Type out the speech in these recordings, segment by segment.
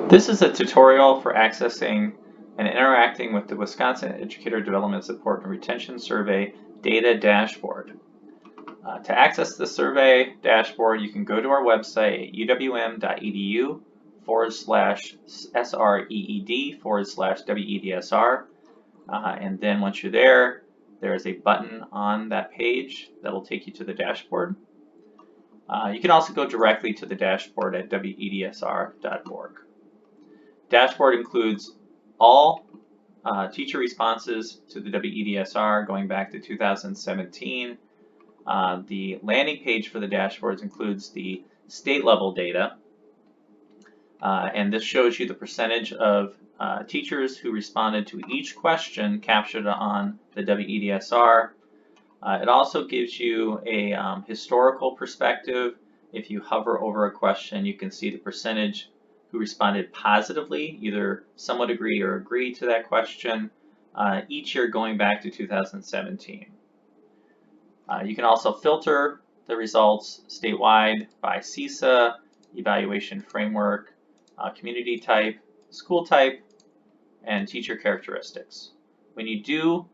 This is a tutorial for accessing and interacting with the Wisconsin Educator Development Support and Retention Survey Data Dashboard. To access the survey dashboard, you can go to our website at uwm.edu/SREED/WEDSR. And then once you're there, there is a button on that page that will take you to the dashboard. You can also go directly to the dashboard at WEDSR.org. Dashboard includes all teacher responses to the WEDSR going back to 2017. The landing page for the dashboards includes the state level data, and this shows you the percentage of teachers who responded to each question captured on the WEDSR. It also gives you a historical perspective. If you hover over a question, you can see the percentage who responded positively, either somewhat agree or agree to that question, each year going back to 2017. You can also filter the results statewide by CISA, evaluation framework, community type, school type, and teacher characteristics. When you do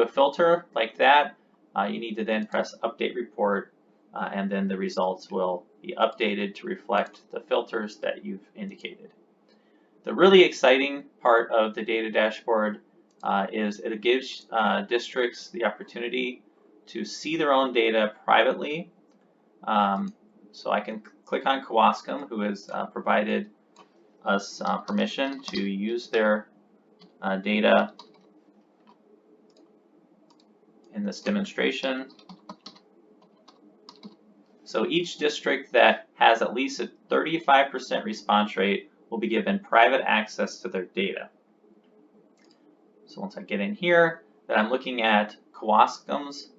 a filter like that, you need to then press Update Report, and then the results will be updated to reflect the filters that you've indicated. The really exciting part of the data dashboard is it gives districts the opportunity to see their own data privately. So I can click on Kewaskum, who has provided us permission to use their data in this demonstration. So each district that has at least a 35% response rate will be given private access to their data. So once I get in here, then I'm looking at Kewaskum's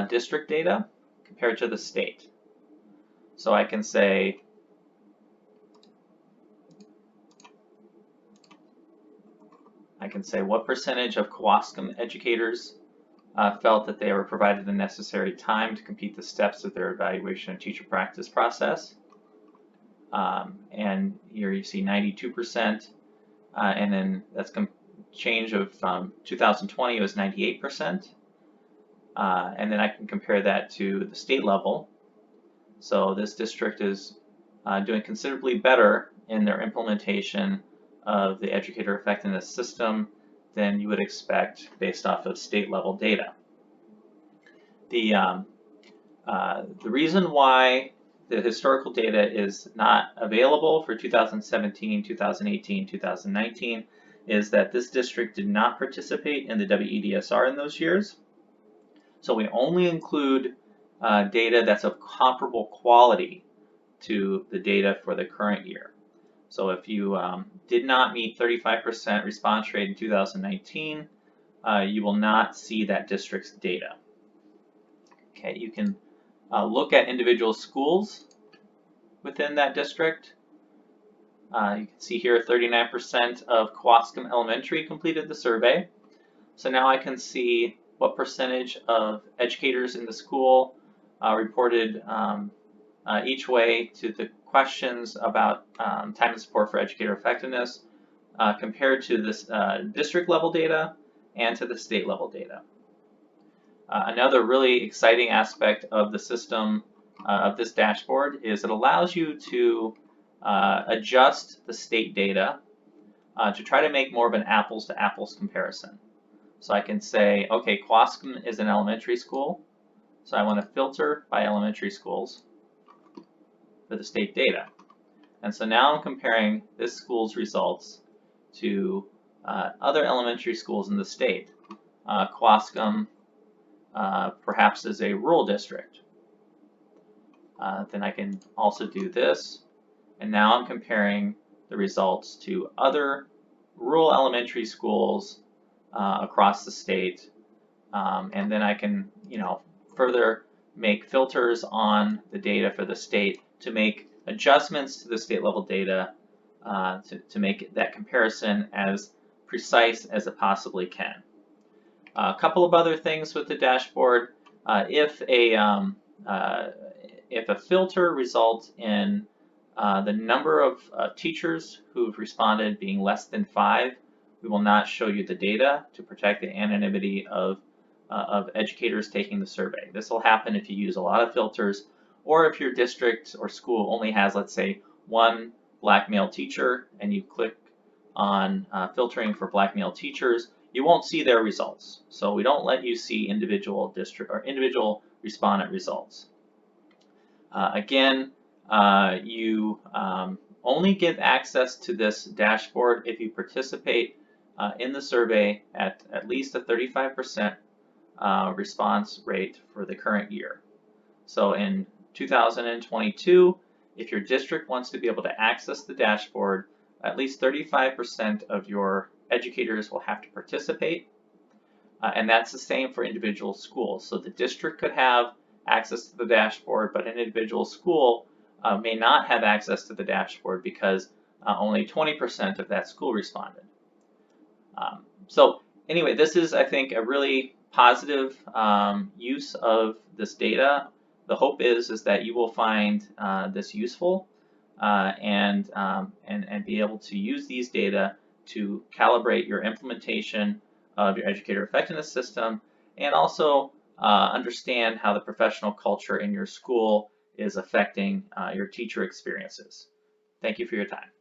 district data compared to the state. So I can say, what percentage of Kewaskum educators felt that they were provided the necessary time to complete the steps of their evaluation and teacher practice process. And here you see 92%, and then that's change of 2020 was 98%. And then I can compare that to the state level. So this district is doing considerably better in their implementation of the educator effectiveness system than you would expect based off of state level data. The reason why the historical data is not available for 2017, 2018, 2019 is that this district did not participate in the WEDSR in those years. So we only include data that's of comparable quality to the data for the current year. So if you did not meet 35% response rate in 2019, you will not see that district's data. Okay, you can look at individual schools within that district. You can see here 39% of Kewaskum Elementary completed the survey. So now I can see what percentage of educators in the school reported each way to the questions about time and support for educator effectiveness compared to this district level data and to the state level data. Another really exciting aspect of the system of this dashboard is it allows you to adjust the state data to try to make more of an apples to apples comparison. So I can say, okay, Kewaskum is an elementary school, so I want to filter by elementary schools for the state data. And so now I'm comparing this school's results to other elementary schools in the state. Kewaskum perhaps is a rural district. Then I can also do this, and now I'm comparing the results to other rural elementary schools across the state, and then I can, further make filters on the data for the state to make adjustments to the state level data to make that comparison as precise as it possibly can. A couple of other things with the dashboard. If a filter results in The number of teachers who've responded being less than 5, we will not show you the data to protect the anonymity of educators taking the survey. This will happen if you use a lot of filters, or if your district or school only has, let's say, one black male teacher, and you click on filtering for black male teachers, you won't see their results. So we don't let you see individual district or individual respondent results. Again, you only get access to this dashboard if you participate in the survey at least a 35% response rate for the current year. So in 2022, if your district wants to be able to access the dashboard, at least 35% of your educators will have to participate. And that's the same for individual schools. So the district could have access to the dashboard, but an individual school may not have access to the dashboard because only 20% of that school responded. So anyway, this is, I think, a really positive use of this data. The hope is that you will find this useful and be able to use these data to calibrate your implementation of your educator effectiveness system, and also understand how the professional culture in your school is affecting your teacher experiences. Thank you for your time.